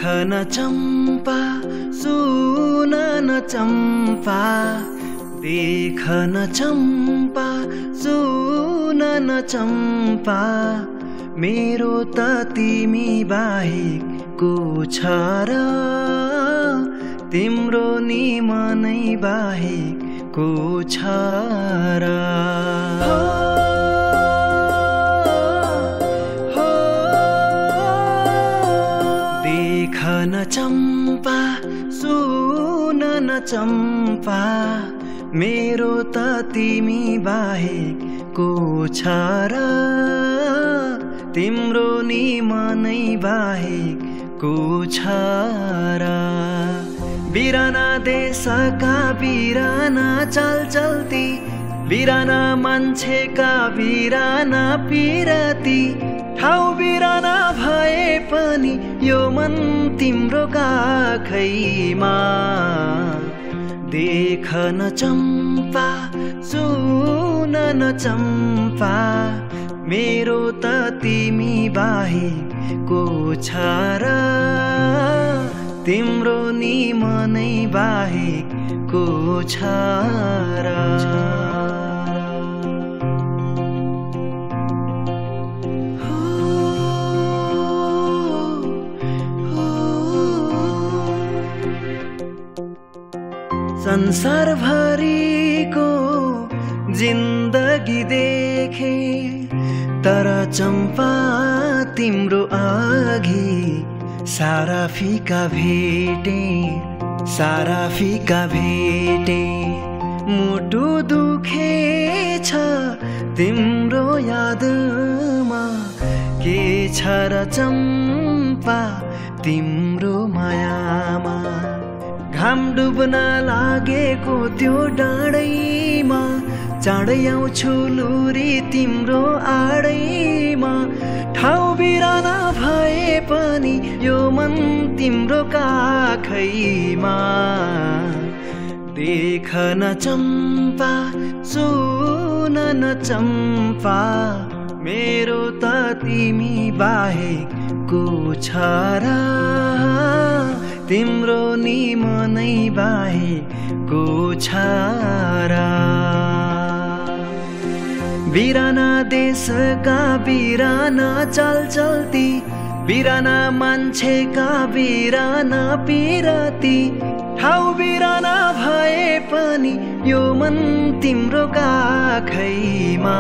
न चम्पा सुन न चम्पा, देख न चम्पा सुन न चम्पा, मेरो त तिमी बाहेकको छ र, तिम्रो नि मनै बाहेकको छ र। देख न चम्पा सुन न चम्पा, मेरो त तिमी बाहेकको छ र, तिम्रो नि मनै बाहेकको छ र। बिराना देशका बिराना चलचल्ती, बिराना मान्छेका बिराना पिराती, ठाउँ बिराना भए पनि यो मन तिम्रो काखैमा। देख न चम्पा सुन न चम्पा, मेरो त तिमी बाहेकको छ र, तिम्रो नि मनै बाहेकको छ र। संसार भरिको जिन्दगी देखे, तर चम्पा तिम्रो अघि सारा फिका भेटे, सारा फिका भेटे। मुटु दुखेछ तिम्रो यादमा, के छ र चम्पा तिम्रो मायामा। घाम डुब्न लागेको त्यो डाँडैमा, चाँडै आउँछु लुरी तिम्रो आडैमा। ठाउँ बिराना भए पनि यो मन तिम्रो काखैमा। देख न चम्पा सुन न चम्पा, मेरो त तिमी बाहेकको छ र, तिम्रो नि मनै बाहेकको छ र। बिराना देशका बिराना चलचल्ती, बिराना मान्छेका बिराना पिराती, ठाउँ बिराना भए पनि यो मन तिम्रो काखैमा।